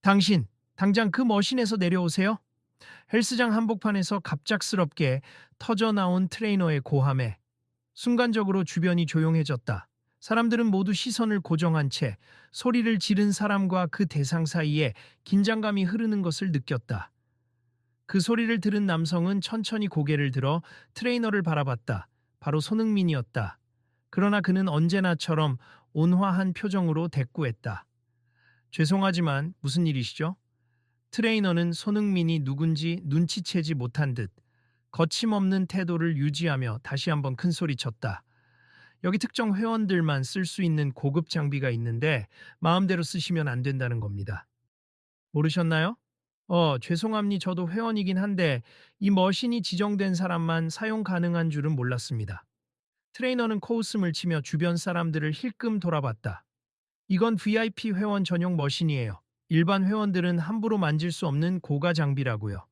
당신, 당장 그 머신에서 내려오세요. 헬스장 한복판에서 갑작스럽게 터져 나온 트레이너의 고함에 순간적으로 주변이 조용해졌다. 사람들은 모두 시선을 고정한 채 소리를 지른 사람과 그 대상 사이에 긴장감이 흐르는 것을 느꼈다. 그 소리를 들은 남성은 천천히 고개를 들어 트레이너를 바라봤다. 바로 손흥민이었다. 그러나 그는 언제나처럼 온화한 표정으로 대꾸했다. 죄송하지만 무슨 일이시죠? 트레이너는 손흥민이 누군지 눈치채지 못한 듯 거침없는 태도를 유지하며 다시 한번 큰 소리쳤다. 여기 특정 회원들만 쓸 수 있는 고급 장비가 있는데 마음대로 쓰시면 안 된다는 겁니다. 모르셨나요? 죄송합니 저도 회원이긴 한데 이 머신이 지정된 사람만 사용 가능한 줄은 몰랐습니다. 트레이너는 코웃음을 치며 주변 사람들을 힐끔 돌아봤다. 이건 VIP 회원 전용 머신이에요. 일반 회원들은 함부로 만질 수 없는 고가 장비라고요.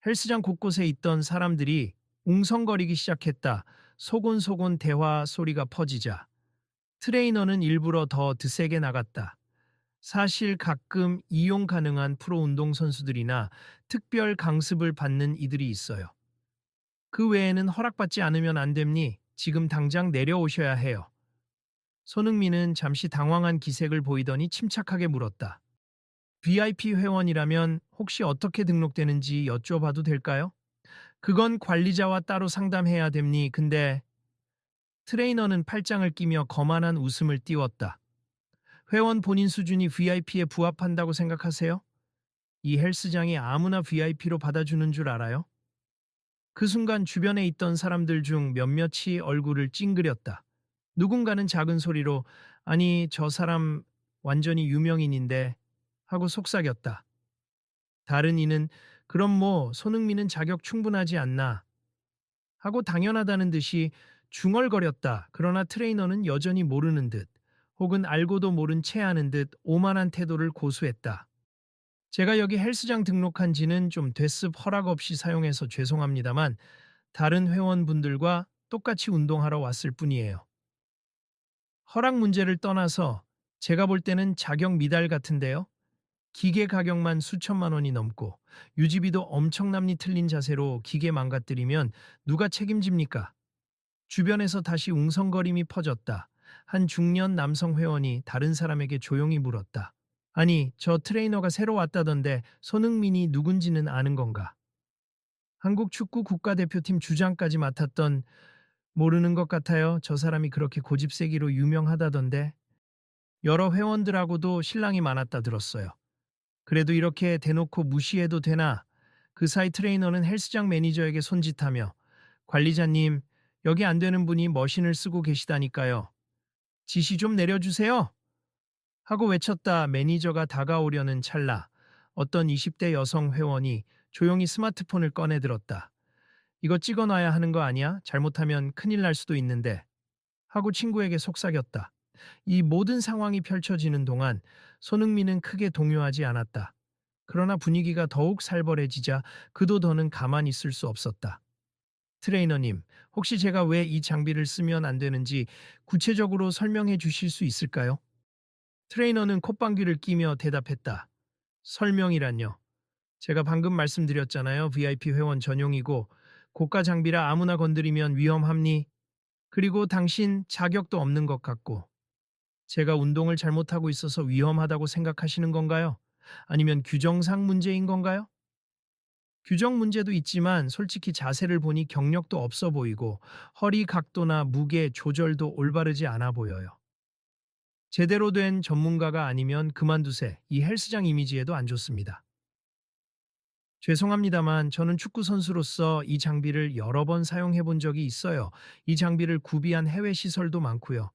헬스장 곳곳에 있던 사람들이 웅성거리기 시작했다. 소곤소곤 대화 소리가 퍼지자 트레이너는 일부러 더 드세게 나갔다. 사실 가끔 이용 가능한 프로 운동선수들이나 특별 강습을 받는 이들이 있어요. 그 외에는 허락받지 않으면 안 됩니? 지금 당장 내려오셔야 해요. 손흥민은 잠시 당황한 기색을 보이더니 침착하게 물었다. VIP 회원이라면 혹시 어떻게 등록되는지 여쭤봐도 될까요? 그건 관리자와 따로 상담해야 됩니. 근데 트레이너는 팔짱을 끼며 거만한 웃음을 띄웠다. 회원 본인 수준이 VIP에 부합한다고 생각하세요? 이 헬스장이 아무나 VIP로 받아주는 줄 알아요? 그 순간 주변에 있던 사람들 중 몇몇이 얼굴을 찡그렸다. 누군가는 작은 소리로 아니 저 사람 완전히 유명인인데 하고 속삭였다. 다른 이는 그럼 뭐 손흥민은 자격 충분하지 않나 하고 당연하다는 듯이 중얼거렸다. 그러나 트레이너는 여전히 모르는 듯 혹은 알고도 모른 채 하는 듯 오만한 태도를 고수했다. 제가 여기 헬스장 등록한 지는 좀 됐습 허락 없이 사용해서 죄송합니다만 다른 회원분들과 똑같이 운동하러 왔을 뿐이에요. 허락 문제를 떠나서 제가 볼 때는 자격 미달 같은데요. 기계 가격만 수천만 원이 넘고 유지비도 엄청남니 틀린 자세로 기계 망가뜨리면 누가 책임집니까? 주변에서 다시 웅성거림이 퍼졌다. 한 중년 남성 회원이 다른 사람에게 조용히 물었다. 아니, 저 트레이너가 새로 왔다던데 손흥민이 누군지는 아는 건가? 한국 축구 국가대표팀 주장까지 맡았던 모르는 것 같아요. 저 사람이 그렇게 고집세기로 유명하다던데. 여러 회원들하고도 신랑이 많았다 들었어요. 그래도 이렇게 대놓고 무시해도 되나? 그 사이 트레이너는 헬스장 매니저에게 손짓하며 관리자님, 여기 안 되는 분이 머신을 쓰고 계시다니까요. 지시 좀 내려주세요. 하고 외쳤다. 매니저가 다가오려는 찰나 어떤 20대 여성 회원이 조용히 스마트폰을 꺼내들었다. 이거 찍어놔야 하는 거 아니야? 잘못하면 큰일 날 수도 있는데. 하고 친구에게 속삭였다. 이 모든 상황이 펼쳐지는 동안 손흥민은 크게 동요하지 않았다. 그러나 분위기가 더욱 살벌해지자 그도 더는 가만히 있을 수 없었다. 트레이너님, 혹시 제가 왜 이 장비를 쓰면 안 되는지 구체적으로 설명해 주실 수 있을까요? 트레이너는 콧방귀를 끼며 대답했다. 설명이란요. 제가 방금 말씀드렸잖아요. VIP 회원 전용이고 고가 장비라 아무나 건드리면 위험합니. 그리고 당신 자격도 없는 것 같고 제가 운동을 잘못하고 있어서 위험하다고 생각하시는 건가요? 아니면 규정상 문제인 건가요? 규정 문제도 있지만 솔직히 자세를 보니 경력도 없어 보이고 허리 각도나 무게 조절도 올바르지 않아 보여요. 제대로 된 전문가가 아니면 그만두세. 이 헬스장 이미지에도 안 좋습니다. 죄송합니다만 저는 축구 선수로서 이 장비를 여러 번 사용해 본 적이 있어요. 이 장비를 구비한 해외 시설도 많고요.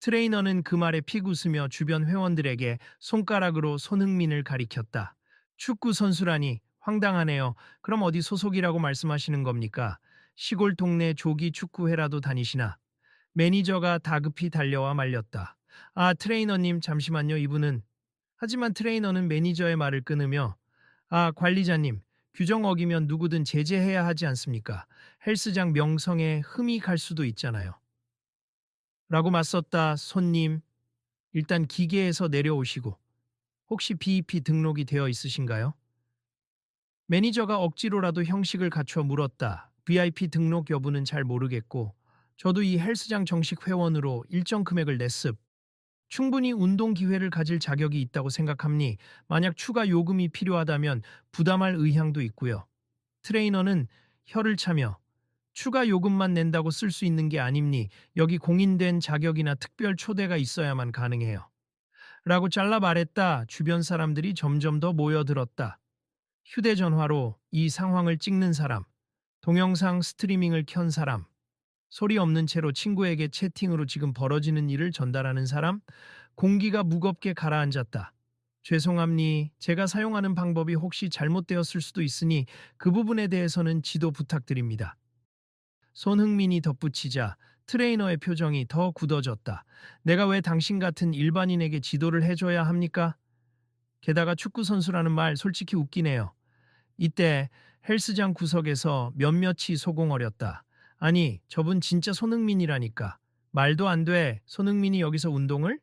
트레이너는 그 말에 픽 웃으며 주변 회원들에게 손가락으로 손흥민을 가리켰다. 축구 선수라니 황당하네요. 그럼 어디 소속이라고 말씀하시는 겁니까? 시골 동네 조기 축구회라도 다니시나? 매니저가 다급히 달려와 말렸다. 아, 트레이너님 잠시만요. 이분은. 하지만 트레이너는 매니저의 말을 끊으며 아, 관리자님. 규정 어기면 누구든 제재해야 하지 않습니까? 헬스장 명성에 흠이 갈 수도 있잖아요. 라고 맞섰다. 손님, 일단 기계에서 내려오시고 혹시 BEP 등록이 되어 있으신가요? 매니저가 억지로라도 형식을 갖춰 물었다. VIP 등록 여부는 잘 모르겠고, 저도 이 헬스장 정식 회원으로 일정 금액을 냈습. 충분히 운동 기회를 가질 자격이 있다고 생각합니. 만약 추가 요금이 필요하다면 부담할 의향도 있고요. 트레이너는 혀를 차며 추가 요금만 낸다고 쓸 수 있는 게 아닙니. 여기 공인된 자격이나 특별 초대가 있어야만 가능해요. 라고 잘라 말했다. 주변 사람들이 점점 더 모여들었다. 휴대전화로 이 상황을 찍는 사람, 동영상 스트리밍을 켠 사람, 소리 없는 채로 친구에게 채팅으로 지금 벌어지는 일을 전달하는 사람, 공기가 무겁게 가라앉았다. 죄송합니. 제가 사용하는 방법이 혹시 잘못되었을 수도 있으니 그 부분에 대해서는 지도 부탁드립니다. 손흥민이 덧붙이자 트레이너의 표정이 더 굳어졌다. 내가 왜 당신 같은 일반인에게 지도를 해줘야 합니까? 게다가 축구 선수라는 말 솔직히 웃기네요. 이때 헬스장 구석에서 몇몇이 소공어렸다. 아니, 저분 진짜 손흥민이라니까. 말도 안 돼. 손흥민이 여기서 운동을?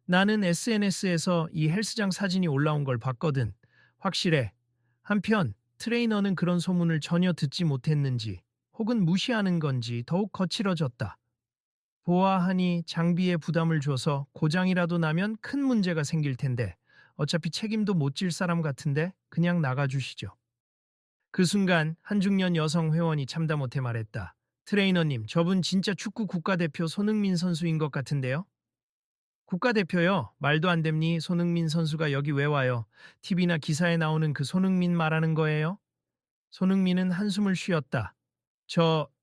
나는 SNS에서 이 헬스장 사진이 올라온 걸 봤거든. 확실해. 한편 트레이너는 그런 소문을 전혀 듣지 못했는지 혹은 무시하는 건지 더욱 거칠어졌다. 보아하니 장비에 부담을 줘서 고장이라도 나면 큰 문제가 생길 텐데 어차피 책임도 못 질 사람 같은데 그냥 나가주시죠. 그 순간 한중년 여성 회원이 참다 못해 말했다. 트레이너님, 저분 진짜 축구 국가대표 손흥민 선수인 것 같은데요? 국가대표요? 말도 안 됩니. 손흥민 선수가 여기 왜 와요? TV나 기사에 나오는 그 손흥민 말하는 거예요? 손흥민은 한숨을 쉬었다.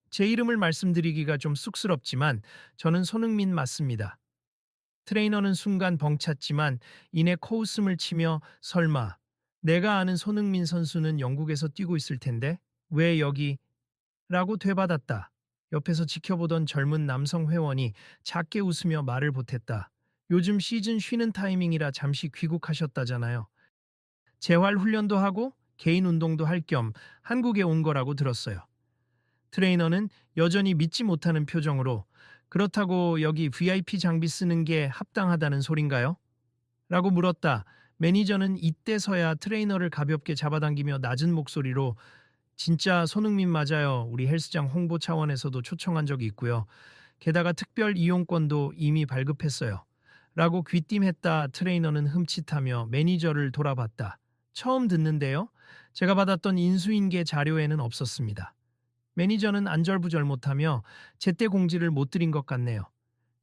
제 이름을 말씀드리기가 좀 쑥스럽지만 저는 손흥민 맞습니다. 트레이너는 순간 벙찼지만 이내 코웃음을 치며 설마 내가 아는 손흥민 선수는 영국에서 뛰고 있을 텐데 왜 여기? 라고 되받았다. 옆에서 지켜보던 젊은 남성 회원이 작게 웃으며 말을 보탰다. 요즘 시즌 쉬는 타이밍이라 잠시 귀국하셨다잖아요. 재활 훈련도 하고 개인 운동도 할 겸 한국에 온 거라고 들었어요. 트레이너는 여전히 믿지 못하는 표정으로 그렇다고 여기 VIP 장비 쓰는 게 합당하다는 소린가요? 라고 물었다. 매니저는 이때서야 트레이너를 가볍게 잡아당기며 낮은 목소리로 진짜 손흥민 맞아요. 우리 헬스장 홍보 차원에서도 초청한 적이 있고요. 게다가 특별 이용권도 이미 발급했어요. 라고 귀띔했다. 트레이너는 흠칫하며 매니저를 돌아봤다. 처음 듣는데요. 제가 받았던 인수인계 자료에는 없었습니다. 매니저는 안절부절 못하며 제때 공지를 못 드린 것 같네요.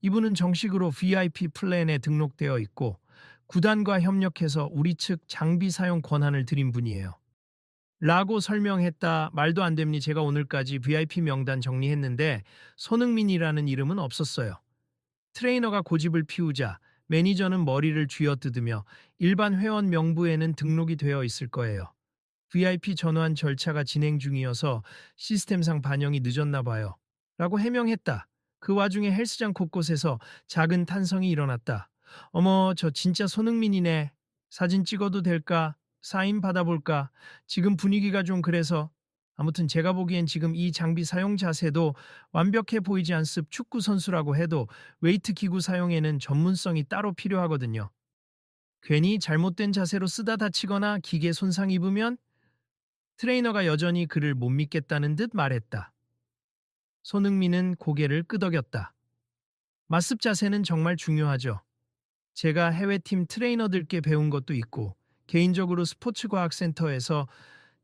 이분은 정식으로 VIP 플랜에 등록되어 있고 구단과 협력해서 우리 측 장비 사용 권한을 드린 분이에요. 라고 설명했다. 말도 안 됩니. 제가 오늘까지 VIP 명단 정리했는데 손흥민이라는 이름은 없었어요. 트레이너가 고집을 피우자 매니저는 머리를 쥐어뜯으며 일반 회원 명부에는 등록이 되어 있을 거예요. VIP 전환 절차가 진행 중이어서 시스템상 반영이 늦었나 봐요. 라고 해명했다. 그 와중에 헬스장 곳곳에서 작은 탄성이 일어났다. 어머, 저 진짜 손흥민이네. 사진 찍어도 될까? 사인 받아볼까? 지금 분위기가 좀 그래서. 아무튼 제가 보기엔 지금 이 장비 사용 자세도 완벽해 보이지 않습. 축구 선수라고 해도 웨이트 기구 사용에는 전문성이 따로 필요하거든요. 괜히 잘못된 자세로 쓰다 다치거나 기계 손상 입으면 트레이너가 여전히 그를 못 믿겠다는 듯 말했다. 손흥민은 고개를 끄덕였다. 맞습 자세는 정말 중요하죠. 제가 해외팀 트레이너들께 배운 것도 있고 개인적으로 스포츠과학센터에서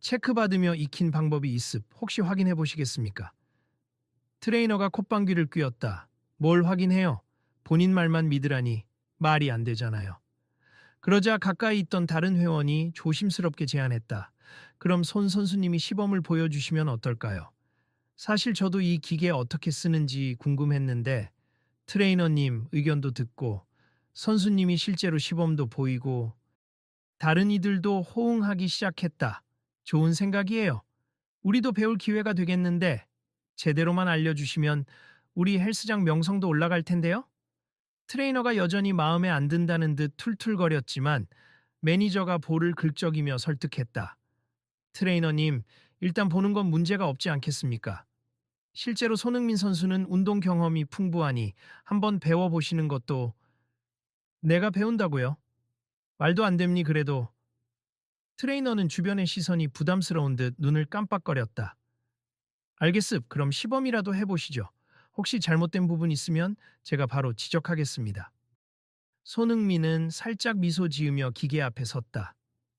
체크받으며 익힌 방법이 있습. 혹시 확인해 보시겠습니까? 트레이너가 콧방귀를 뀌었다. 뭘 확인해요? 본인 말만 믿으라니 말이 안 되잖아요. 그러자 가까이 있던 다른 회원이 조심스럽게 제안했다. 그럼 손 선수님이 시범을 보여주시면 어떨까요? 사실 저도 이 기계 어떻게 쓰는지 궁금했는데 트레이너님 의견도 듣고 선수님이 실제로 시범도 보이고 다른 이들도 호응하기 시작했다. 좋은 생각이에요. 우리도 배울 기회가 되겠는데 제대로만 알려주시면 우리 헬스장 명성도 올라갈 텐데요? 트레이너가 여전히 마음에 안 든다는 듯 툴툴거렸지만 매니저가 볼을 긁적이며 설득했다. 트레이너님, 일단 보는 건 문제가 없지 않겠습니까? 실제로 손흥민 선수는 운동 경험이 풍부하니 한번 배워보시는 것도 내가 배운다고요? 말도 안 됩니 그래도. 트레이너는 주변의 시선이 부담스러운 듯 눈을 깜빡거렸다. 알겠습. 그럼 시범이라도 해보시죠. 혹시 잘못된 부분 있으면 제가 바로 지적하겠습니다. 손흥민은 살짝 미소 지으며 기계 앞에 섰다.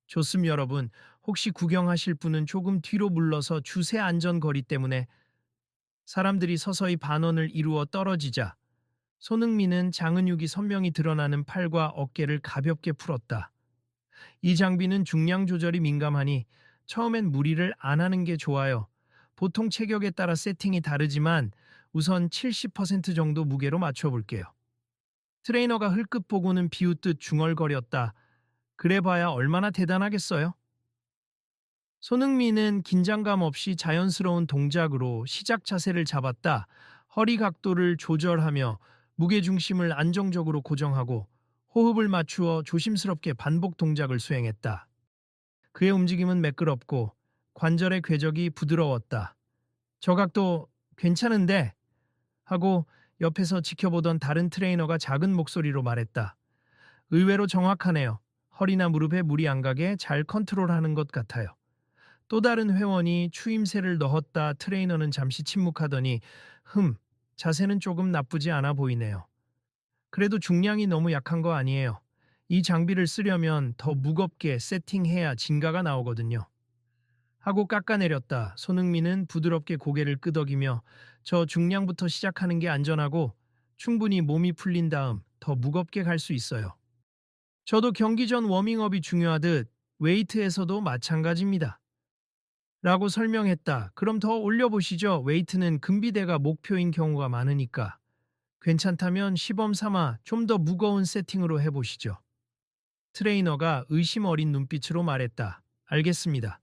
좋습 여러분. 혹시 구경하실 분은 조금 뒤로 물러서 주세 안전거리 때문에. 사람들이 서서히 반원을 이루어 떨어지자 손흥민은 장은육이 선명히 드러나는 팔과 어깨를 가볍게 풀었다. 이 장비는 중량 조절이 민감하니 처음엔 무리를 안 하는 게 좋아요. 보통 체격에 따라 세팅이 다르지만 우선 70% 정도 무게로 맞춰볼게요. 트레이너가 흘끗 보고는 비웃듯 중얼거렸다. 그래봐야 얼마나 대단하겠어요? 손흥민은 긴장감 없이 자연스러운 동작으로 시작 자세를 잡았다. 허리 각도를 조절하며 무게중심을 안정적으로 고정하고 호흡을 맞추어 조심스럽게 반복 동작을 수행했다. 그의 움직임은 매끄럽고 관절의 궤적이 부드러웠다. 저 각도 괜찮은데? 하고 옆에서 지켜보던 다른 트레이너가 작은 목소리로 말했다. 의외로 정확하네요. 허리나 무릎에 무리 안 가게 잘 컨트롤하는 것 같아요. 또 다른 회원이 추임새를 넣었다. 트레이너는 잠시 침묵하더니 자세는 조금 나쁘지 않아 보이네요. 그래도 중량이 너무 약한 거 아니에요. 이 장비를 쓰려면 더 무겁게 세팅해야 진가가 나오거든요. 하고 깎아내렸다. 손흥민은 부드럽게 고개를 끄덕이며 저 중량부터 시작하는 게 안전하고 충분히 몸이 풀린 다음 더 무겁게 갈 수 있어요. 저도 경기 전 워밍업이 중요하듯 웨이트에서도 마찬가지입니다. 라고 설명했다. 그럼 더 올려보시죠. 웨이트는 금비대가 목표인 경우가 많으니까. 괜찮다면 시범 삼아 좀 더 무거운 세팅으로 해보시죠. 트레이너가 의심 어린 눈빛으로 말했다. 알겠습니다.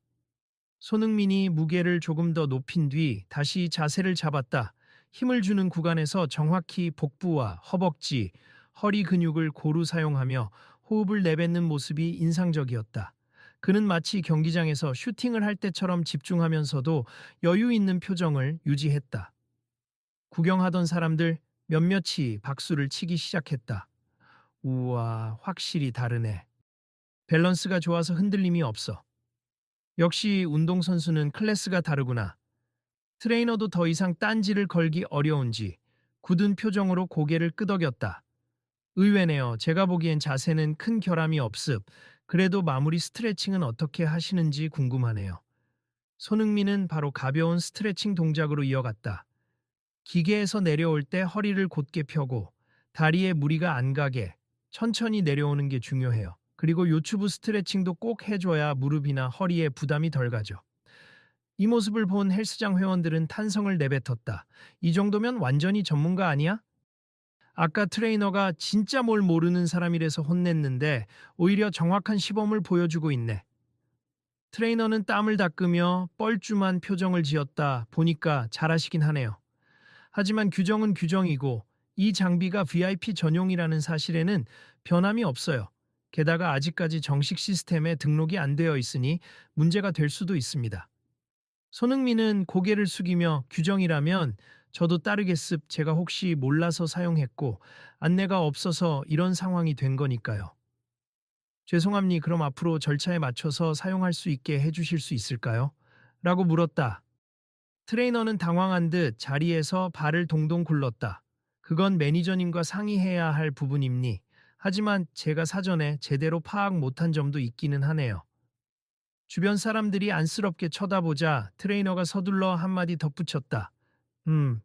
손흥민이 무게를 조금 더 높인 뒤 다시 자세를 잡았다. 힘을 주는 구간에서 정확히 복부와 허벅지, 허리 근육을 고루 사용하며 호흡을 내뱉는 모습이 인상적이었다. 그는 마치 경기장에서 슈팅을 할 때처럼 집중하면서도 여유 있는 표정을 유지했다. 구경하던 사람들 몇몇이 박수를 치기 시작했다. 우와, 확실히 다르네. 밸런스가 좋아서 흔들림이 없어. 역시 운동선수는 클래스가 다르구나. 트레이너도 더 이상 딴지를 걸기 어려운지 굳은 표정으로 고개를 끄덕였다. 의외네요. 제가 보기엔 자세는 큰 결함이 없습. 그래도 마무리 스트레칭은 어떻게 하시는지 궁금하네요. 손흥민은 바로 가벼운 스트레칭 동작으로 이어갔다. 기계에서 내려올 때 허리를 곧게 펴고 다리에 무리가 안 가게 천천히 내려오는 게 중요해요. 그리고 요추브 스트레칭도 꼭 해줘야 무릎이나 허리에 부담이 덜 가죠. 이 모습을 본 헬스장 회원들은 탄성을 내뱉었다. 이 정도면 완전히 전문가 아니야? 아까 트레이너가 진짜 뭘 모르는 사람이라서 혼냈는데 오히려 정확한 시범을 보여주고 있네. 트레이너는 땀을 닦으며 뻘쭘한 표정을 지었다. 보니까 잘하시긴 하네요. 하지만 규정은 규정이고 이 장비가 VIP 전용이라는 사실에는 변함이 없어요. 게다가 아직까지 정식 시스템에 등록이 안 되어 있으니 문제가 될 수도 있습니다. 손흥민은 고개를 숙이며 규정이라면 저도 따르겠습. 제가 혹시 몰라서 사용했고 안내가 없어서 이런 상황이 된 거니까요. 죄송합니. 그럼 앞으로 절차에 맞춰서 사용할 수 있게 해주실 수 있을까요? 라고 물었다. 트레이너는 당황한 듯 자리에서 발을 동동 굴렀다. 그건 매니저님과 상의해야 할 부분입니. 하지만 제가 사전에 제대로 파악 못한 점도 있기는 하네요. 주변 사람들이 안쓰럽게 쳐다보자 트레이너가 서둘러 한마디 덧붙였다. 음,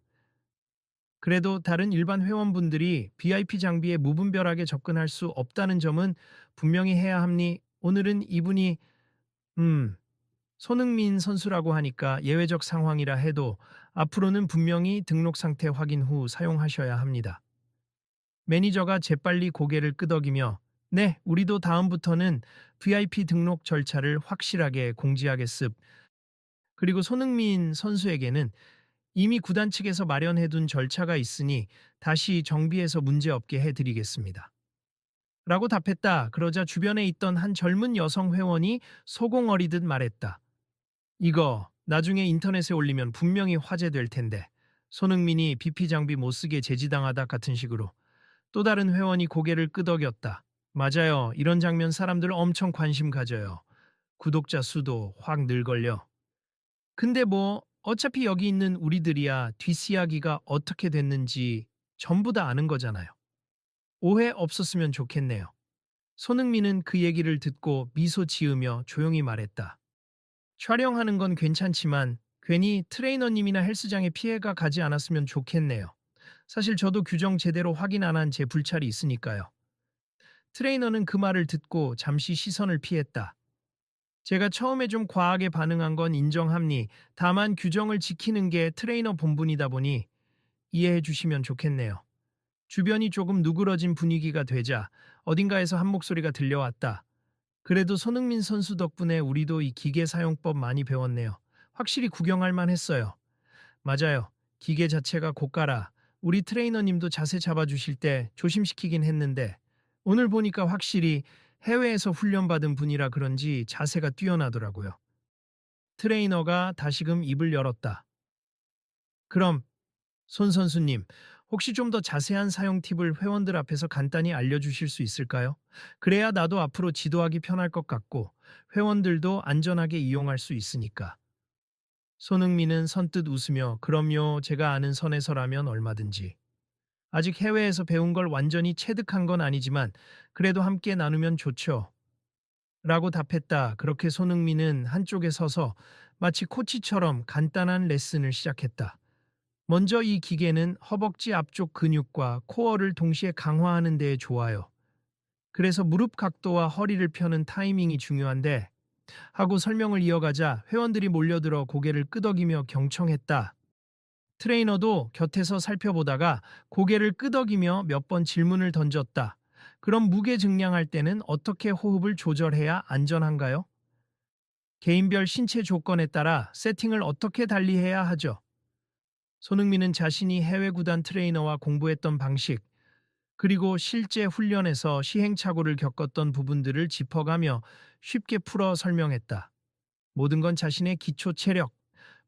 그래도 다른 일반 회원분들이 VIP 장비에 무분별하게 접근할 수 없다는 점은 분명히 해야 합니. 오늘은 이분이, 손흥민 선수라고 하니까 예외적 상황이라 해도 앞으로는 분명히 등록 상태 확인 후 사용하셔야 합니다. 매니저가 재빨리 고개를 끄덕이며 네, 우리도 다음부터는 VIP 등록 절차를 확실하게 공지하겠습. 그리고 손흥민 선수에게는 이미 구단 측에서 마련해둔 절차가 있으니 다시 정비해서 문제없게 해드리겠습니다. 라고 답했다. 그러자 주변에 있던 한 젊은 여성 회원이 소공어리듯 말했다. 이거 나중에 인터넷에 올리면 분명히 화제될 텐데. 손흥민이 BP 장비 못 쓰게 제지당하다 같은 식으로. 또 다른 회원이 고개를 끄덕였다. 맞아요. 이런 장면 사람들 엄청 관심 가져요. 구독자 수도 확 늘걸요. 근데 뭐 어차피 여기 있는 우리들이야 뒷이야기가 어떻게 됐는지 전부 다 아는 거잖아요. 오해 없었으면 좋겠네요. 손흥민은 그 얘기를 듣고 미소 지으며 조용히 말했다. 촬영하는 건 괜찮지만 괜히 트레이너님이나 헬스장에 피해가 가지 않았으면 좋겠네요. 사실 저도 규정 제대로 확인 안 한 제 불찰이 있으니까요. 트레이너는 그 말을 듣고 잠시 시선을 피했다. 제가 처음에 좀 과하게 반응한 건 인정합니. 다만 규정을 지키는 게 트레이너 본분이다 보니 이해해 주시면 좋겠네요. 주변이 조금 누그러진 분위기가 되자 어딘가에서 한 목소리가 들려왔다. 그래도 손흥민 선수 덕분에 우리도 이 기계 사용법 많이 배웠네요. 확실히 구경할 만했어요. 맞아요. 기계 자체가 고가라. 우리 트레이너님도 자세 잡아주실 때 조심시키긴 했는데 오늘 보니까 확실히 해외에서 훈련받은 분이라 그런지 자세가 뛰어나더라고요. 트레이너가 다시금 입을 열었다. 그럼 손 선수님, 혹시 좀 더 자세한 사용 팁을 회원들 앞에서 간단히 알려주실 수 있을까요? 그래야 나도 앞으로 지도하기 편할 것 같고 회원들도 안전하게 이용할 수 있으니까. 손흥민은 선뜻 웃으며 그럼요, 제가 아는 선에서라면 얼마든지. 아직 해외에서 배운 걸 완전히 체득한 건 아니지만 그래도 함께 나누면 좋죠. 라고 답했다. 그렇게 손흥민은 한쪽에 서서 마치 코치처럼 간단한 레슨을 시작했다. 먼저 이 기계는 허벅지 앞쪽 근육과 코어를 동시에 강화하는 데에 좋아요. 그래서 무릎 각도와 허리를 펴는 타이밍이 중요한데 하고 설명을 이어가자 회원들이 몰려들어 고개를 끄덕이며 경청했다. 트레이너도 곁에서 살펴보다가 고개를 끄덕이며 몇 번 질문을 던졌다. 그럼 무게 증량할 때는 어떻게 호흡을 조절해야 안전한가요? 개인별 신체 조건에 따라 세팅을 어떻게 달리해야 하죠? 손흥민은 자신이 해외 구단 트레이너와 공부했던 방식, 그리고 실제 훈련에서 시행착오를 겪었던 부분들을 짚어가며 쉽게 풀어 설명했다. 모든 건 자신의 기초 체력,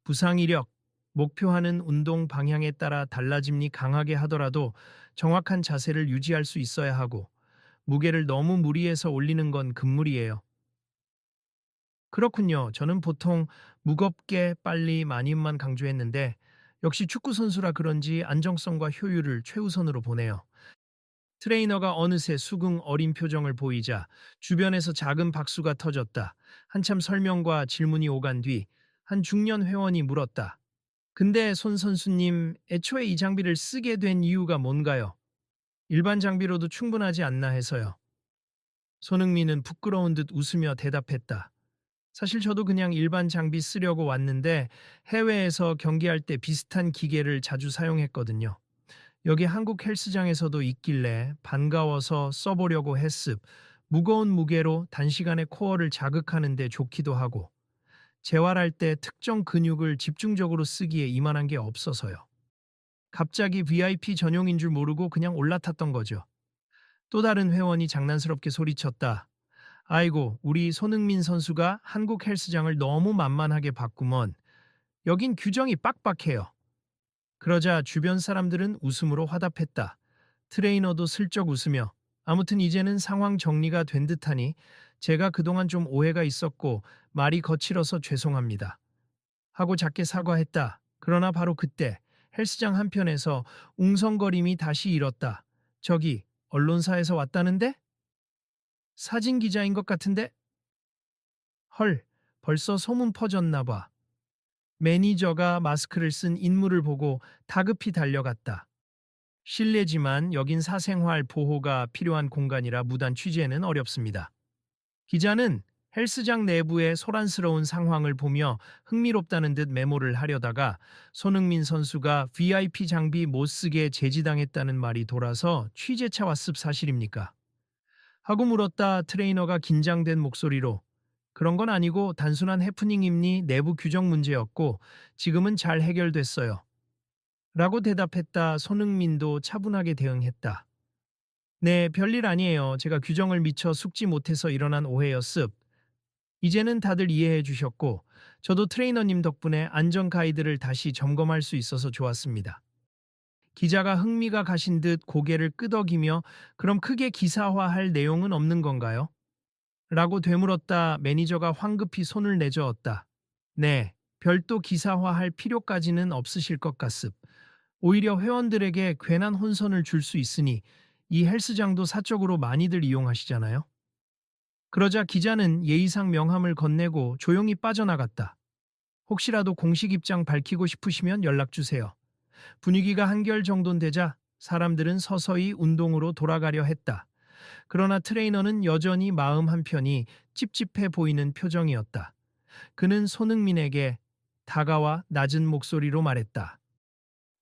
부상 이력, 목표하는 운동 방향에 따라 달라짐이 강하게 하더라도 정확한 자세를 유지할 수 있어야 하고 무게를 너무 무리해서 올리는 건 금물이에요. 그렇군요. 저는 보통 무겁게 빨리 많이만 강조했는데 역시 축구 선수라 그런지 안정성과 효율을 최우선으로 보네요. 트레이너가 어느새 수긍 어린 표정을 보이자 주변에서 작은 박수가 터졌다. 한참 설명과 질문이 오간 뒤 한 중년 회원이 물었다. 근데 손 선수님, 애초에 이 장비를 쓰게 된 이유가 뭔가요? 일반 장비로도 충분하지 않나 해서요. 손흥민은 부끄러운 듯 웃으며 대답했다. 사실 저도 그냥 일반 장비 쓰려고 왔는데 해외에서 경기할 때 비슷한 기계를 자주 사용했거든요. 여기 한국 헬스장에서도 있길래 반가워서 써보려고 했습. 무거운 무게로 단시간에 코어를 자극하는 데 좋기도 하고 재활할 때 특정 근육을 집중적으로 쓰기에 이만한 게 없어서요. 갑자기 VIP 전용인 줄 모르고 그냥 올라탔던 거죠. 또 다른 회원이 장난스럽게 소리쳤다. 아이고, 우리 손흥민 선수가 한국 헬스장을 너무 만만하게 봤구먼. 여긴 규정이 빡빡해요. 그러자 주변 사람들은 웃음으로 화답했다. 트레이너도 슬쩍 웃으며 아무튼 이제는 상황 정리가 된 듯하니 제가 그동안 좀 오해가 있었고 말이 거칠어서 죄송합니다. 하고 작게 사과했다. 그러나 바로 그때 헬스장 한편에서 웅성거림이 다시 일었다. 저기 언론사에서 왔다는데? 사진 기자인 것 같은데? 헐, 벌써 소문 퍼졌나 봐. 매니저가 마스크를 쓴 인물을 보고 다급히 달려갔다. 실례지만 여긴 사생활 보호가 필요한 공간이라 무단 취재는 어렵습니다. 기자는 헬스장 내부의 소란스러운 상황을 보며 흥미롭다는 듯 메모를 하려다가 손흥민 선수가 VIP 장비 못 쓰게 제지당했다는 말이 돌아서 취재차 왔습 사실입니까? 하고 물었다. 트레이너가 긴장된 목소리로 그런 건 아니고 단순한 해프닝임니 내부 규정 문제였고 지금은 잘 해결됐어요. 라고 대답했다. 손흥민도 차분하게 대응했다. 네, 별일 아니에요. 제가 규정을 미처 숙지 못해서 일어난 오해였습. 이제는 다들 이해해 주셨고 저도 트레이너님 덕분에 안전 가이드를 다시 점검할 수 있어서 좋았습니다. 기자가 흥미가 가신 듯 고개를 끄덕이며 그럼 크게 기사화할 내용은 없는 건가요? 라고 되물었다. 매니저가 황급히 손을 내저었다. 네, 별도 기사화할 필요까지는 없으실 것 같습. 오히려 회원들에게 괜한 혼선을 줄 수 있으니 이 헬스장도 사적으로 많이들 이용하시잖아요. 그러자 기자는 예의상 명함을 건네고 조용히 빠져나갔다. 혹시라도 공식 입장 밝히고 싶으시면 연락 주세요. 분위기가 한결 정돈되자 사람들은 서서히 운동으로 돌아가려 했다. 그러나 트레이너는 여전히 마음 한편이 찝찝해 보이는 표정이었다. 그는 손흥민에게 다가와 낮은 목소리로 말했다.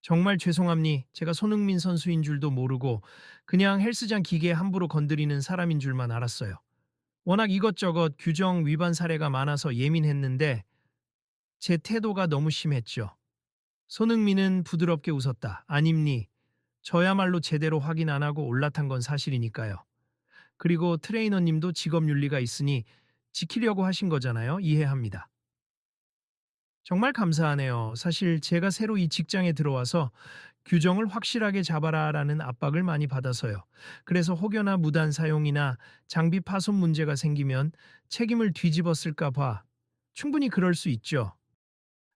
정말 죄송합니. 제가 손흥민 선수인 줄도 모르고 그냥 헬스장 기계에 함부로 건드리는 사람인 줄만 알았어요. 워낙 이것저것 규정 위반 사례가 많아서 예민했는데 제 태도가 너무 심했죠. 손흥민은 부드럽게 웃었다. 아닙니. 저야말로 제대로 확인 안 하고 올라탄 건 사실이니까요. 그리고 트레이너님도 직업 윤리가 있으니 지키려고 하신 거잖아요. 이해합니다. 정말 감사하네요. 사실 제가 새로 이 직장에 들어와서 규정을 확실하게 잡아라라는 압박을 많이 받아서요. 그래서 혹여나 무단 사용이나 장비 파손 문제가 생기면 책임을 뒤집어 쓸까 봐 충분히 그럴 수 있죠.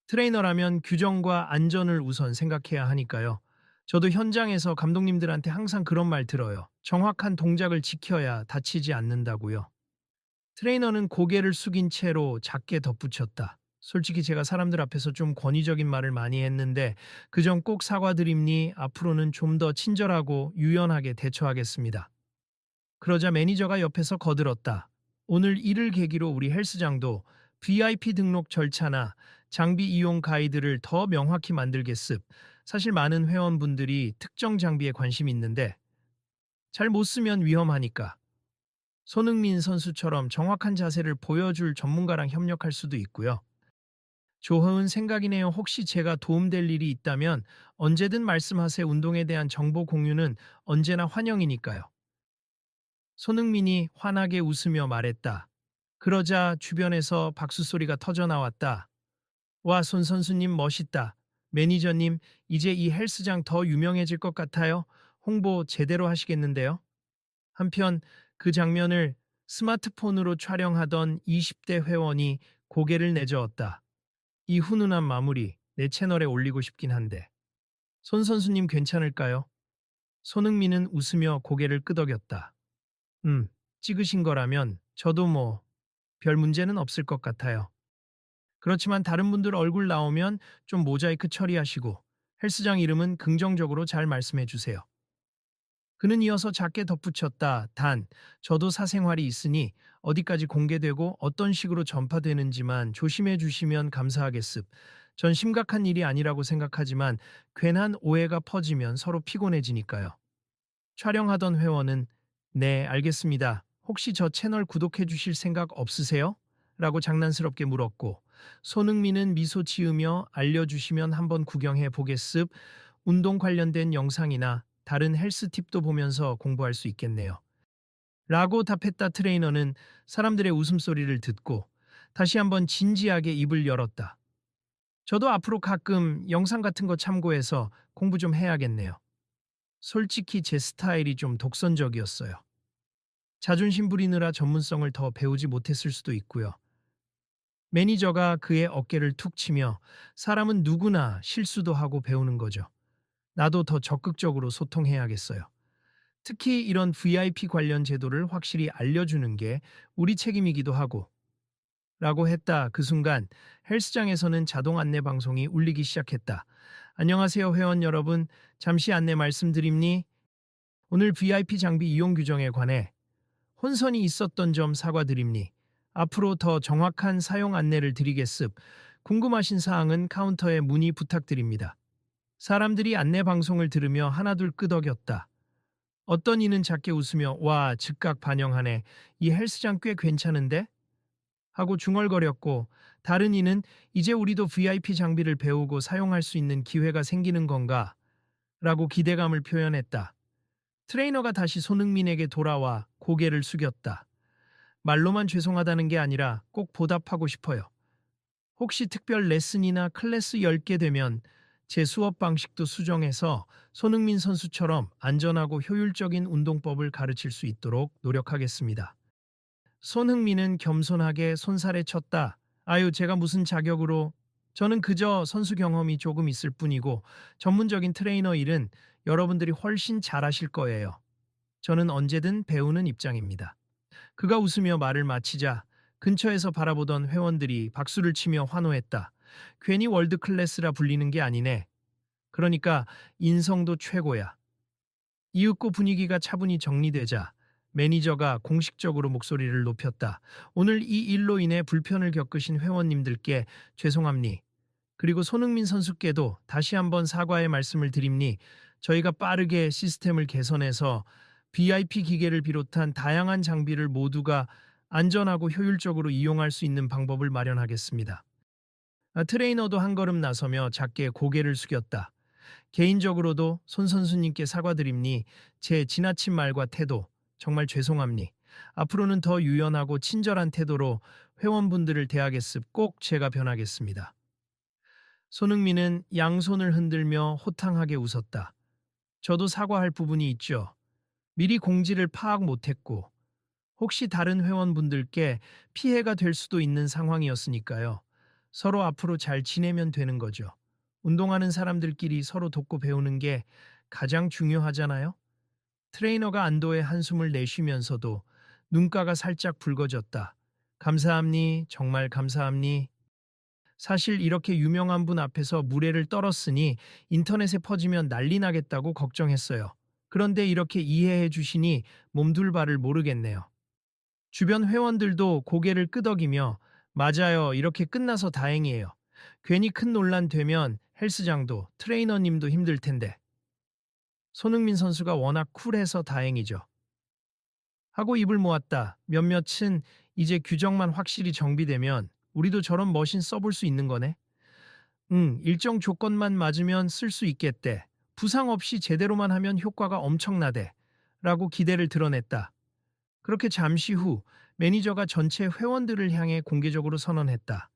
트레이너라면 규정과 안전을 우선 생각해야 하니까요. 저도 현장에서 감독님들한테 항상 그런 말 들어요. 정확한 동작을 지켜야 다치지 않는다고요. 트레이너는 고개를 숙인 채로 작게 덧붙였다. 솔직히 제가 사람들 앞에서 좀 권위적인 말을 많이 했는데 그 점 꼭 사과드립니. 앞으로는 좀 더 친절하고 유연하게 대처하겠습니다. 그러자 매니저가 옆에서 거들었다. 오늘 이를 계기로 우리 헬스장도 VIP 등록 절차나 장비 이용 가이드를 더 명확히 만들겠습. 사실 많은 회원분들이 특정 장비에 관심이 있는데 잘 못 쓰면 위험하니까. 손흥민 선수처럼 정확한 자세를 보여줄 전문가랑 협력할 수도 있고요. 좋은 생각이네요. 혹시 제가 도움될 일이 있다면 언제든 말씀하세요. 운동에 대한 정보 공유는 언제나 환영이니까요. 손흥민이 환하게 웃으며 말했다. 그러자 주변에서 박수 소리가 터져 나왔다. 와, 손 선수님 멋있다. 매니저님, 이제 이 헬스장 더 유명해질 것 같아요. 홍보 제대로 하시겠는데요? 한편 그 장면을 스마트폰으로 촬영하던 20대 회원이 고개를 내저었다. 이 훈훈한 마무리 내 채널에 올리고 싶긴 한데. 손 선수님 괜찮을까요? 손흥민은 웃으며 고개를 끄덕였다. 찍으신 거라면 저도 뭐 별 문제는 없을 것 같아요. 그렇지만 다른 분들 얼굴 나오면 좀 모자이크 처리하시고 헬스장 이름은 긍정적으로 잘 말씀해 주세요. 그는 이어서 작게 덧붙였다. 단, 저도 사생활이 있으니 어디까지 공개되고 어떤 식으로 전파되는지만 조심해 주시면 감사하겠습. 전 심각한 일이 아니라고 생각하지만 괜한 오해가 퍼지면 서로 피곤해지니까요. 촬영하던 회원은 네, 알겠습니다. 혹시 저 채널 구독해 주실 생각 없으세요? 라고 장난스럽게 물었고 손흥민은 미소 지으며 알려주시면 한번 구경해 보겠습. 운동 관련된 영상이나 다른 헬스 팁도 보면서 공부할 수 있겠네요. 라고 답했다. 트레이너는 사람들의 웃음소리를 듣고 다시 한번 진지하게 입을 열었다. 저도 앞으로 가끔 영상 같은 거 참고해서 공부 좀 해야겠네요. 솔직히 제 스타일이 좀 독선적이었어요. 자존심 부리느라 전문성을 더 배우지 못했을 수도 있고요. 매니저가 그의 어깨를 툭 치며 사람은 누구나 실수도 하고 배우는 거죠. 나도 더 적극적으로 소통해야겠어요. 특히 이런 VIP 관련 제도를 확실히 알려주는 게 우리 책임이기도 하고 라고 했다. 그 순간 헬스장에서는 자동 안내 방송이 울리기 시작했다. 안녕하세요 회원 여러분. 잠시 안내 말씀드립니. 오늘 VIP 장비 이용 규정에 관해 혼선이 있었던 점 사과드립니. 앞으로 더 정확한 사용 안내를 드리겠습. 궁금하신 사항은 카운터에 문의 부탁드립니다. 사람들이 안내 방송을 들으며 하나둘 끄덕였다. 어떤 이는 작게 웃으며 와, 즉각 반영하네. 이 헬스장 꽤 괜찮은데? 하고 중얼거렸고 다른 이는 이제 우리도 VIP 장비를 배우고 사용할 수 있는 기회가 생기는 건가? 라고 기대감을 표현했다. 트레이너가 다시 손흥민에게 돌아와 고개를 숙였다. 말로만 죄송하다는 게 아니라 꼭 보답하고 싶어요. 혹시 특별 레슨이나 클래스 10개 되면 제 수업 방식도 수정해서 손흥민 선수처럼 안전하고 효율적인 운동법을 가르칠 수 있도록 노력하겠습니다. 손흥민은 겸손하게 손살에 쳤다. 아유, 제가 무슨 자격으로. 저는 그저 선수 경험이 조금 있을 뿐이고 전문적인 트레이너 일은 여러분들이 훨씬 잘하실 거예요. 저는 언제든 배우는 입장입니다. 그가 웃으며 말을 마치자 근처에서 바라보던 회원들이 박수를 치며 환호했다. 괜히 월드 클래스라 불리는 게 아니네. 그러니까 인성도 최고야. 이윽고 분위기가 차분히 정리되자 매니저가 공식적으로 목소리를 높였다. 오늘 이 일로 인해 불편을 겪으신 회원님들께 죄송합니. 그리고 손흥민 선수께도 다시 한번 사과의 말씀을 드립니. 저희가 빠르게 시스템을 개선해서 VIP 기계를 비롯한 다양한 장비를 모두가 안전하고 효율적으로 이용할 수 있는 방법을 마련하겠습니다. 트레이너도 한 걸음 나서며 작게 고개를 숙였다. 개인적으로도 손 선수님께 사과드립니. 제 지나친 말과 태도 정말 죄송합니. 앞으로는 더 유연하고 친절한 태도로 회원분들을 대하겠습. 꼭 제가 변하겠습니다. 손흥민은 양손을 흔들며 호탕하게 웃었다. 저도 사과할 부분이 있죠. 미리 공지를 파악 못했고 혹시 다른 회원분들께 피해가 될 수도 있는 상황이었으니까요. 서로 앞으로 잘 지내면 되는 거죠. 운동하는 사람들끼리 서로 돕고 배우는 게 가장 중요하잖아요. 트레이너가 안도의 한숨을 내쉬면서도 눈가가 살짝 붉어졌다. 감사합니. 정말 감사합니. 사실 이렇게 유명한 분 앞에서 무례를 떨었으니 인터넷에 퍼지면 난리 나겠다고 걱정했어요. 그런데 이렇게 이해해 주시니 몸둘 바를 모르겠네요. 주변 회원들도 고개를 끄덕이며 맞아요. 이렇게 끝나서 다행이에요. 괜히 큰 논란 되면 헬스장도 트레이너님도 힘들 텐데. 손흥민 선수가 워낙 쿨해서 다행이죠. 하고 입을 모았다. 몇몇은 이제 규정만 확실히 정비되면 우리도 저런 머신 써볼 수 있는 거네. 응, 일정 조건만 맞으면 쓸 수 있겠대. 부상 없이 제대로만 하면 효과가 엄청나대. 라고 기대를 드러냈다. 그렇게 잠시 후 매니저가 전체 회원들을 향해 공개적으로 선언했다.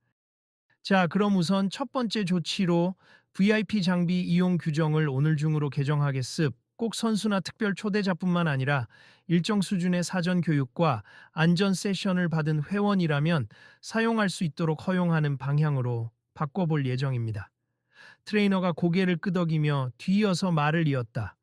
자, 그럼 우선 첫 번째 조치로 VIP 장비 이용 규정을 오늘 중으로 개정하겠습. 꼭 선수나 특별 초대자뿐만 아니라 일정 수준의 사전 교육과 안전 세션을 받은 회원이라면 사용할 수 있도록 허용하는 방향으로 바꿔볼 예정입니다. 트레이너가 고개를 끄덕이며 뒤이어서 말을 이었다.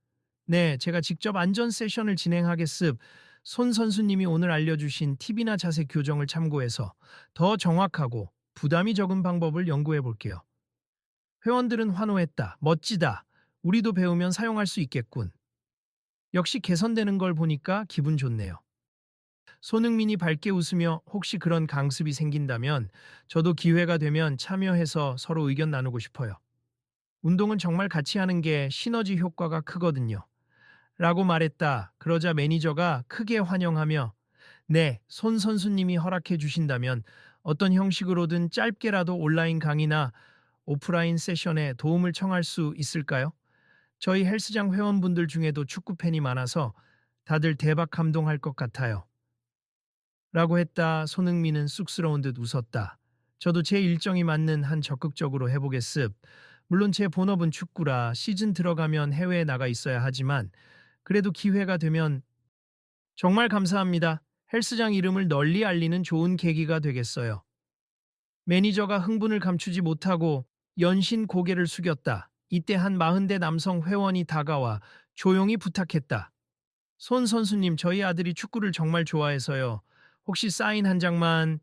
네, 제가 직접 안전 세션을 진행하겠습. 손 선수님이 오늘 알려주신 팁이나 자세 교정을 참고해서 더 정확하고 부담이 적은 방법을 연구해 볼게요. 회원들은 환호했다. 멋지다. 우리도 배우면 사용할 수 있겠군. 역시 개선되는 걸 보니까 기분 좋네요. 손흥민이 밝게 웃으며 혹시 그런 강습이 생긴다면 저도 기회가 되면 참여해서 서로 의견 나누고 싶어요. 운동은 정말 같이 하는 게 시너지 효과가 크거든요. 라고 말했다. 그러자 매니저가 크게 환영하며 네, 손 선수님이 허락해 주신다면 어떤 형식으로든 짧게라도 온라인 강의나 오프라인 세션에 도움을 청할 수 있을까요? 저희 헬스장 회원분들 중에도 축구 팬이 많아서 다들 대박 감동할 것 같아요. 라고 했다. 손흥민은 쑥스러운 듯 웃었다. 저도 제 일정이 맞는 한 적극적으로 해보겠습. 물론 제 본업은 축구라 시즌 들어가면 해외에 나가 있어야 하지만 그래도 기회가 되면 정말 감사합니다. 헬스장 이름을 널리 알리는 좋은 계기가 되겠어요. 매니저가 흥분을 감추지 못하고 연신 고개를 숙였다. 이때 한 40대 남성 회원이 다가와 조용히 부탁했다. 손 선수님, 저희 아들이 축구를 정말 좋아해서요. 혹시 사인 한 장만.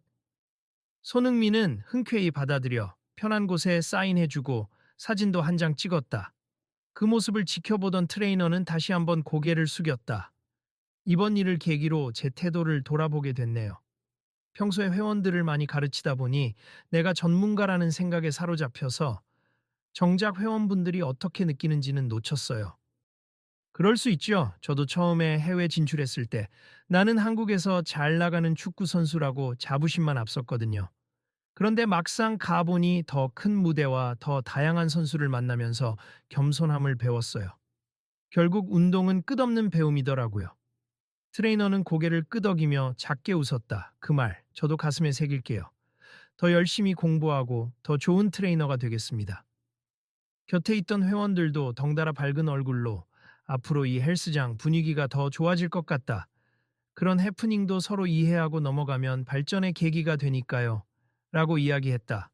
손흥민은 흔쾌히 받아들여 편한 곳에 사인해주고 사진도 한 장 찍었다. 그 모습을 지켜보던 트레이너는 다시 한번 고개를 숙였다. 이번 일을 계기로 제 태도를 돌아보게 됐네요. 평소에 회원들을 많이 가르치다 보니 내가 전문가라는 생각에 사로잡혀서 정작 회원분들이 어떻게 느끼는지는 놓쳤어요. 그럴 수 있죠. 저도 처음에 해외 진출했을 때 나는 한국에서 잘 나가는 축구 선수라고 자부심만 앞섰거든요. 그런데 막상 가보니 더 큰 무대와 더 다양한 선수를 만나면서 겸손함을 배웠어요. 결국 운동은 끝없는 배움이더라고요. 트레이너는 고개를 끄덕이며 작게 웃었다. 그 말, 저도 가슴에 새길게요. 더 열심히 공부하고 더 좋은 트레이너가 되겠습니다. 곁에 있던 회원들도 덩달아 밝은 얼굴로 앞으로 이 헬스장 분위기가 더 좋아질 것 같다. 그런 해프닝도 서로 이해하고 넘어가면 발전의 계기가 되니까요. 라고 이야기했다.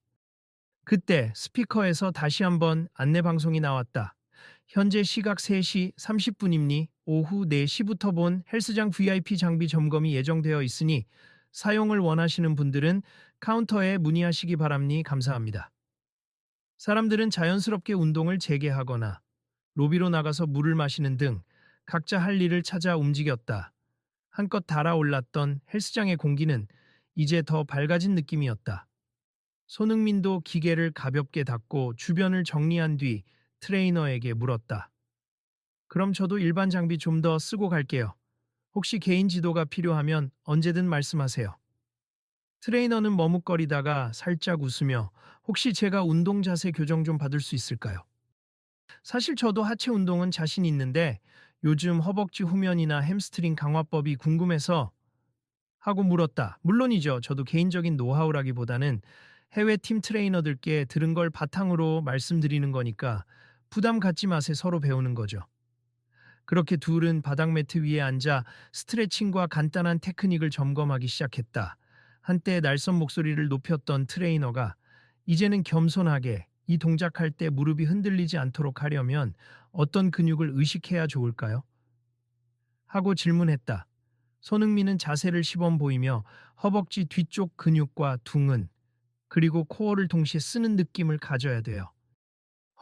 그때 스피커에서 다시 한번 안내 방송이 나왔다. 현재 시각 3시 30분입니 오후 4시부터 본 헬스장 VIP 장비 점검이 예정되어 있으니 사용을 원하시는 분들은 카운터에 문의하시기 바랍니 감사합니다. 사람들은 자연스럽게 운동을 재개하거나 로비로 나가서 물을 마시는 등 각자 할 일을 찾아 움직였다. 한껏 달아올랐던 헬스장의 공기는 이제 더 밝아진 느낌이었다. 손흥민도 기계를 가볍게 닫고 주변을 정리한 뒤 트레이너에게 물었다. 그럼 저도 일반 장비 좀 더 쓰고 갈게요. 혹시 개인 지도가 필요하면 언제든 말씀하세요. 트레이너는 머뭇거리다가 살짝 웃으며 혹시 제가 운동 자세 교정 좀 받을 수 있을까요? 사실 저도 하체 운동은 자신 있는데 요즘 허벅지 후면이나 햄스트링 강화법이 궁금해서 하고 물었다. 물론이죠. 저도 개인적인 노하우라기보다는 해외 팀 트레이너들께 들은 걸 바탕으로 말씀드리는 거니까 부담 갖지 마세요. 서로 배우는 거죠. 그렇게 둘은 바닥 매트 위에 앉아 스트레칭과 간단한 테크닉을 점검하기 시작했다. 한때 날선 목소리를 높였던 트레이너가 이제는 겸손하게 이 동작할 때 무릎이 흔들리지 않도록 하려면 어떤 근육을 의식해야 좋을까요? 하고 질문했다. 손흥민은 자세를 시범 보이며 허벅지 뒤쪽 근육과 둥근 그리고 코어를 동시에 쓰는 느낌을 가져야 돼요.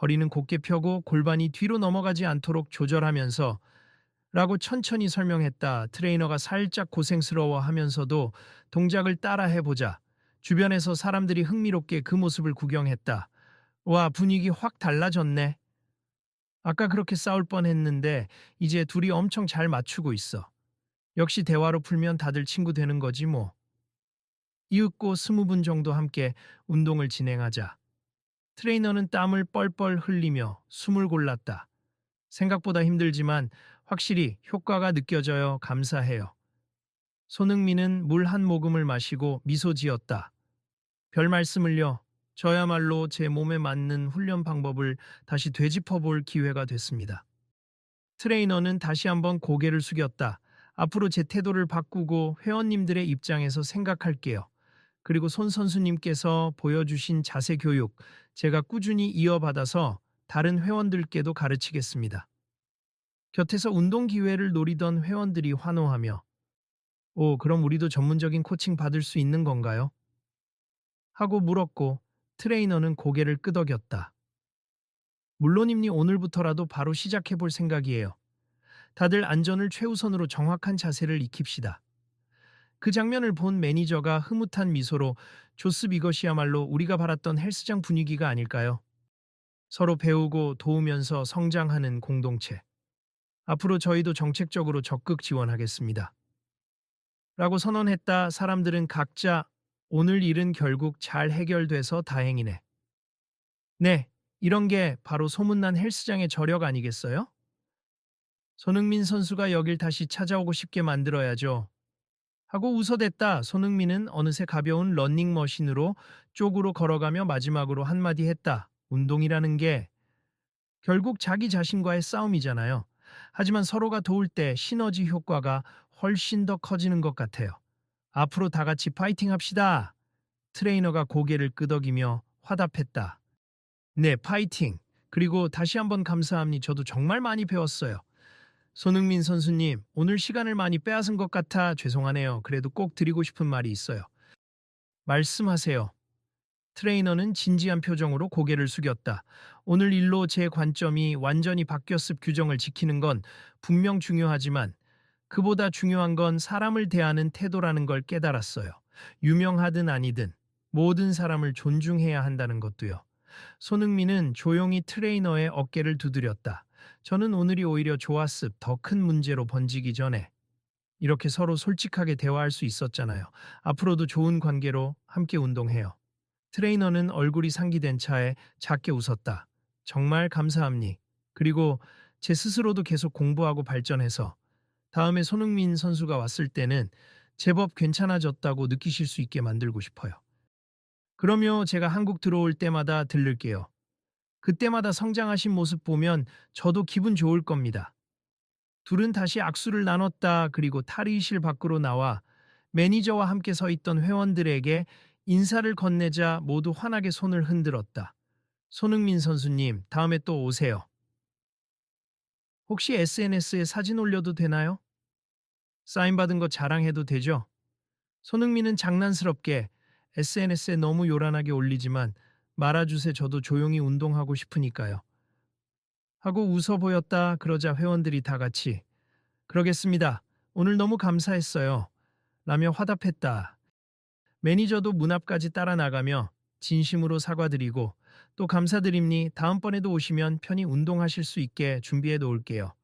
허리는 곧게 펴고 골반이 뒤로 넘어가지 않도록 조절하면서 라고 천천히 설명했다. 트레이너가 살짝 고생스러워 하면서도 동작을 따라 해보자. 주변에서 사람들이 흥미롭게 그 모습을 구경했다. 와, 분위기 확 달라졌네. 아까 그렇게 싸울 뻔했는데 이제 둘이 엄청 잘 맞추고 있어. 역시 대화로 풀면 다들 친구 되는 거지 뭐. 이윽고 20분 정도 함께 운동을 진행하자. 트레이너는 땀을 뻘뻘 흘리며 숨을 골랐다. 생각보다 힘들지만 확실히 효과가 느껴져요. 감사해요. 손흥민은 물 한 모금을 마시고 미소 지었다. 별 말씀을요. 저야말로 제 몸에 맞는 훈련 방법을 다시 되짚어 볼 기회가 됐습니다. 트레이너는 다시 한번 고개를 숙였다. 앞으로 제 태도를 바꾸고 회원님들의 입장에서 생각할게요. 그리고 손 선수님께서 보여주신 자세 교육, 제가 꾸준히 이어받아서 다른 회원들께도 가르치겠습니다. 곁에서 운동 기회를 노리던 회원들이 환호하며, 오, 그럼 우리도 전문적인 코칭 받을 수 있는 건가요? 하고 물었고, 트레이너는 고개를 끄덕였다. 물론입니 오늘부터라도 바로 시작해 볼 생각이에요. 다들 안전을 최우선으로 정확한 자세를 익힙시다. 그 장면을 본 매니저가 흐뭇한 미소로 조습 이것이야말로 우리가 바랐던 헬스장 분위기가 아닐까요? 서로 배우고 도우면서 성장하는 공동체. 앞으로 저희도 정책적으로 적극 지원하겠습니다. 라고 선언했다. 사람들은 각자 오늘 일은 결국 잘 해결돼서 다행이네. 네, 이런 게 바로 소문난 헬스장의 저력 아니겠어요? 손흥민 선수가 여길 다시 찾아오고 싶게 만들어야죠. 하고 웃어댔다. 손흥민은 어느새 가벼운 러닝머신으로 쪽으로 걸어가며 마지막으로 한마디 했다. 운동이라는 게 결국 자기 자신과의 싸움이잖아요. 하지만 서로가 도울 때 시너지 효과가 훨씬 더 커지는 것 같아요. 앞으로 다 같이 파이팅 합시다. 트레이너가 고개를 끄덕이며 화답했다. 네, 파이팅. 그리고 다시 한번 감사합니다. 저도 정말 많이 배웠어요. 손흥민 선수님, 오늘 시간을 많이 빼앗은 것 같아 죄송하네요. 그래도 꼭 드리고 싶은 말이 있어요. 말씀하세요. 트레이너는 진지한 표정으로 고개를 숙였다. 오늘 일로 제 관점이 완전히 바뀌었습. 규정을 지키는 건 분명 중요하지만 그보다 중요한 건 사람을 대하는 태도라는 걸 깨달았어요. 유명하든 아니든 모든 사람을 존중해야 한다는 것도요. 손흥민은 조용히 트레이너의 어깨를 두드렸다. 저는 오늘이 오히려 좋았습. 더 큰 문제로 번지기 전에. 이렇게 서로 솔직하게 대화할 수 있었잖아요. 앞으로도 좋은 관계로 함께 운동해요. 트레이너는 얼굴이 상기된 차에 작게 웃었다. 정말 감사합니. 그리고 제 스스로도 계속 공부하고 발전해서 다음에 손흥민 선수가 왔을 때는 제법 괜찮아졌다고 느끼실 수 있게 만들고 싶어요. 그러며 제가 한국 들어올 때마다 들를게요. 그때마다 성장하신 모습 보면 저도 기분 좋을 겁니다. 둘은 다시 악수를 나눴다. 그리고 탈의실 밖으로 나와 매니저와 함께 서 있던 회원들에게 인사를 건네자 모두 환하게 손을 흔들었다. 손흥민 선수님, 다음에 또 오세요. 혹시 SNS에 사진 올려도 되나요? 사인받은 거 자랑해도 되죠? 손흥민은 장난스럽게 SNS에 너무 요란하게 올리지만 말아주세 저도 조용히 운동하고 싶으니까요. 하고 웃어 보였다. 그러자 회원들이 다 같이 그러겠습니다. 오늘 너무 감사했어요. 라며 화답했다. 매니저도 문 앞까지 따라 나가며 진심으로 사과드리고 또 감사드립니 다음번에도 오시면 편히 운동하실 수 있게 준비해 놓을게요.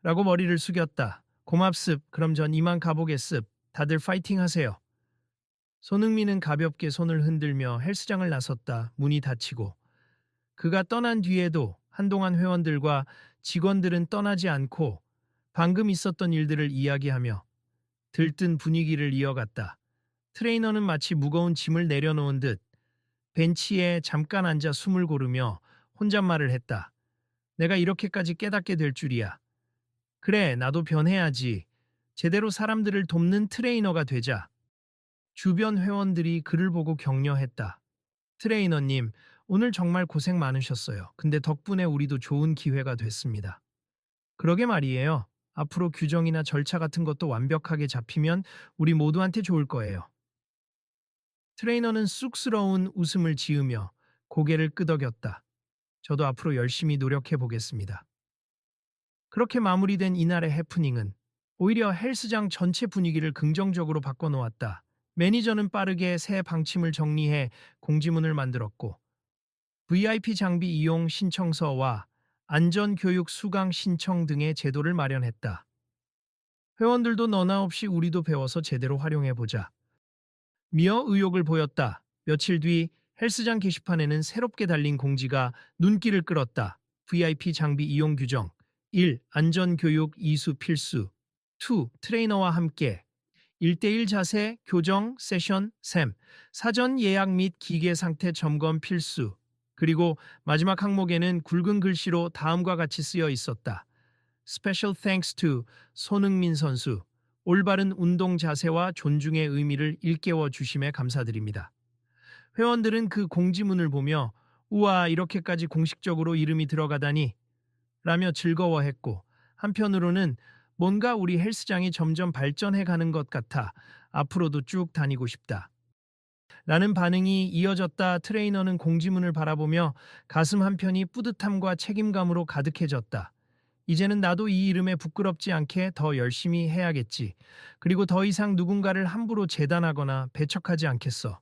라고 머리를 숙였다. 고맙습. 그럼 전 이만 가보겠습. 다들 파이팅 하세요. 손흥민은 가볍게 손을 흔들며 헬스장을 나섰다. 문이 닫히고 그가 떠난 뒤에도 한동안 회원들과 직원들은 떠나지 않고 방금 있었던 일들을 이야기하며 들뜬 분위기를 이어갔다. 트레이너는 마치 무거운 짐을 내려놓은 듯 벤치에 잠깐 앉아 숨을 고르며 혼잣말을 했다. 내가 이렇게까지 깨닫게 될 줄이야. 그래, 나도 변해야지. 제대로 사람들을 돕는 트레이너가 되자. 주변 회원들이 그를 보고 격려했다. 트레이너님, 오늘 정말 고생 많으셨어요. 근데 덕분에 우리도 좋은 기회가 됐습니다. 그러게 말이에요. 앞으로 규정이나 절차 같은 것도 완벽하게 잡히면 우리 모두한테 좋을 거예요. 트레이너는 쑥스러운 웃음을 지으며 고개를 끄덕였다. 저도 앞으로 열심히 노력해 보겠습니다. 그렇게 마무리된 이날의 해프닝은 오히려 헬스장 전체 분위기를 긍정적으로 바꿔놓았다. 매니저는 빠르게 새 방침을 정리해 공지문을 만들었고 VIP 장비 이용 신청서와 안전교육 수강 신청 등의 제도를 마련했다. 회원들도 너나 없이 우리도 배워서 제대로 활용해보자. 미어 의욕을 보였다. 며칠 뒤 헬스장 게시판에는 새롭게 달린 공지가 눈길을 끌었다. VIP 장비 이용 규정 1. 안전교육 이수 필수 2. 트레이너와 함께 1대1 자세 교정 세션 샘 사전 예약 및 기계 상태 점검 필수 그리고 마지막 항목에는 굵은 글씨로 다음과 같이 쓰여 있었다. Special thanks to 손흥민 선수. 올바른 운동 자세와 존중의 의미를 일깨워 주심에 감사드립니다. 회원들은 그 공지문을 보며 우와 이렇게까지 공식적으로 이름이 들어가다니 라며 즐거워했고 한편으로는 뭔가 우리 헬스장이 점점 발전해 가는 것 같아 앞으로도 쭉 다니고 싶다. 라는 반응이 이어졌다. 트레이너는 공지문을 바라보며 가슴 한편이 뿌듯함과 책임감으로 가득해졌다. 이제는 나도 이 이름에 부끄럽지 않게 더 열심히 해야겠지. 그리고 더 이상 누군가를 함부로 재단하거나 배척하지 않겠어.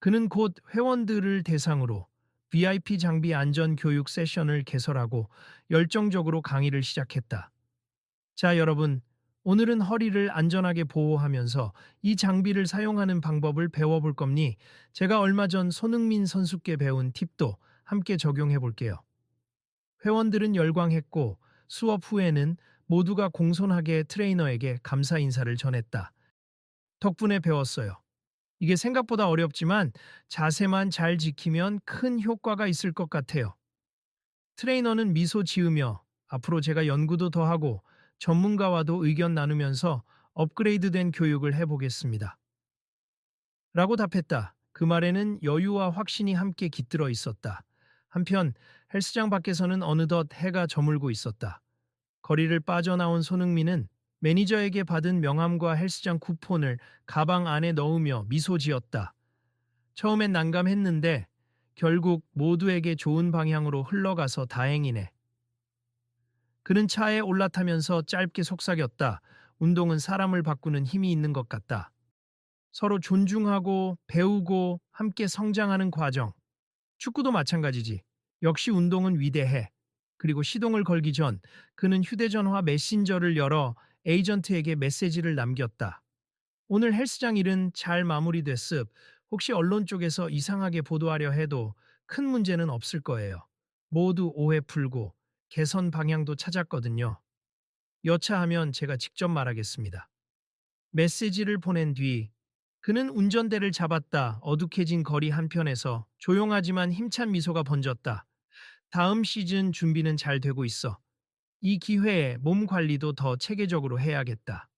그는 곧 회원들을 대상으로 VIP 장비 안전 교육 세션을 개설하고 열정적으로 강의를 시작했다. 자, 여러분. 오늘은 허리를 안전하게 보호하면서 이 장비를 사용하는 방법을 배워볼 겁니. 제가 얼마 전 손흥민 선수께 배운 팁도 함께 적용해 볼게요. 회원들은 열광했고 수업 후에는 모두가 공손하게 트레이너에게 감사 인사를 전했다. 덕분에 배웠어요. 이게 생각보다 어렵지만 자세만 잘 지키면 큰 효과가 있을 것 같아요. 트레이너는 미소 지으며 앞으로 제가 연구도 더 하고 전문가와도 의견 나누면서 업그레이드된 교육을 해보겠습니다. 라고 답했다. 그 말에는 여유와 확신이 함께 깃들어 있었다. 한편 헬스장 밖에서는 어느덧 해가 저물고 있었다. 거리를 빠져나온 손흥민은 매니저에게 받은 명함과 헬스장 쿠폰을 가방 안에 넣으며 미소 지었다. 처음엔 난감했는데 결국 모두에게 좋은 방향으로 흘러가서 다행이네. 그는 차에 올라타면서 짧게 속삭였다. 운동은 사람을 바꾸는 힘이 있는 것 같다. 서로 존중하고 배우고 함께 성장하는 과정. 축구도 마찬가지지. 역시 운동은 위대해. 그리고 시동을 걸기 전 그는 휴대전화 메신저를 열어 에이전트에게 메시지를 남겼다. 오늘 헬스장 일은 잘 마무리됐습. 혹시 언론 쪽에서 이상하게 보도하려 해도 큰 문제는 없을 거예요. 모두 오해 풀고 개선 방향도 찾았거든요. 여차하면 제가 직접 말하겠습니다. 메시지를 보낸 뒤 그는 운전대를 잡았다. 어둑해진 거리 한편에서 조용하지만 힘찬 미소가 번졌다. 다음 시즌 준비는 잘 되고 있어. 이 기회에 몸 관리도 더 체계적으로 해야겠다.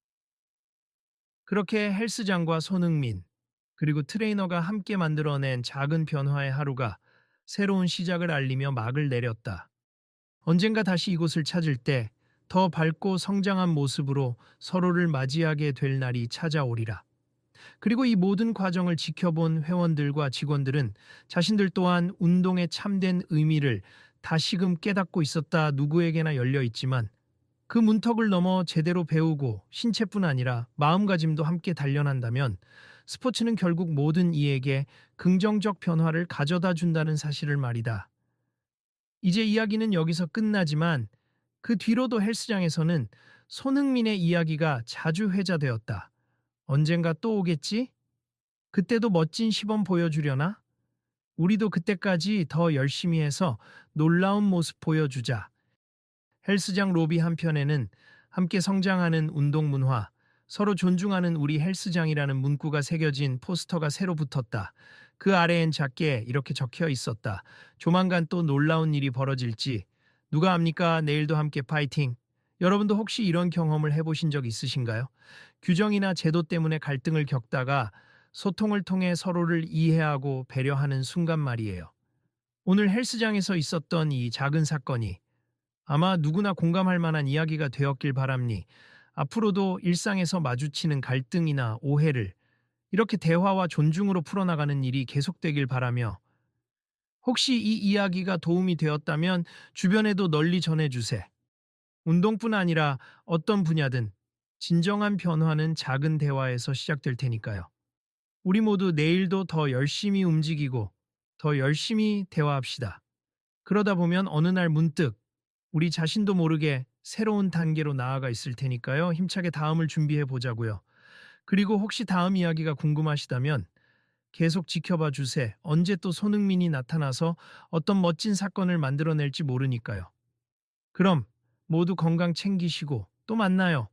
그렇게 헬스장과 손흥민, 그리고 트레이너가 함께 만들어낸 작은 변화의 하루가 새로운 시작을 알리며 막을 내렸다. 언젠가 다시 이곳을 찾을 때 더 밝고 성장한 모습으로 서로를 맞이하게 될 날이 찾아오리라. 그리고 이 모든 과정을 지켜본 회원들과 직원들은 자신들 또한 운동의 참된 의미를 다시금 깨닫고 있었다. 누구에게나 열려 있지만 그 문턱을 넘어 제대로 배우고 신체뿐 아니라 마음가짐도 함께 단련한다면 스포츠는 결국 모든 이에게 긍정적 변화를 가져다 준다는 사실을 말이다. 이제 이야기는 여기서 끝나지만 그 뒤로도 헬스장에서는 손흥민의 이야기가 자주 회자되었다. 언젠가 또 오겠지? 그때도 멋진 시범 보여주려나? 우리도 그때까지 더 열심히 해서 놀라운 모습 보여주자. 헬스장 로비 한편에는 함께 성장하는 운동 문화, 서로 존중하는 우리 헬스장이라는 문구가 새겨진 포스터가 새로 붙었다. 그 아래엔 작게 이렇게 적혀 있었다. 조만간 또 놀라운 일이 벌어질지 누가 압니까? 내일도 함께 파이팅. 여러분도 혹시 이런 경험을 해보신 적 있으신가요? 규정이나 제도 때문에 갈등을 겪다가 소통을 통해 서로를 이해하고 배려하는 순간 말이에요. 오늘 헬스장에서 있었던 이 작은 사건이 아마 누구나 공감할 만한 이야기가 되었길 바랍니. 앞으로도 일상에서 마주치는 갈등이나 오해를 이렇게 대화와 존중으로 풀어나가는 일이 계속되길 바라며 혹시 이 이야기가 도움이 되었다면 주변에도 널리 전해주세. 운동뿐 아니라 어떤 분야든 진정한 변화는 작은 대화에서 시작될 테니까요. 우리 모두 내일도 더 열심히 움직이고 더 열심히 대화합시다. 그러다 보면 어느 날 문득 우리 자신도 모르게 새로운 단계로 나아가 있을 테니까요. 힘차게 다음을 준비해 보자고요. 그리고 혹시 다음 이야기가 궁금하시다면 계속 지켜봐 주세. 언제 또 손흥민이 나타나서 어떤 멋진 사건을 만들어낼지 모르니까요. 그럼 모두 건강 챙기시고 또 만나요.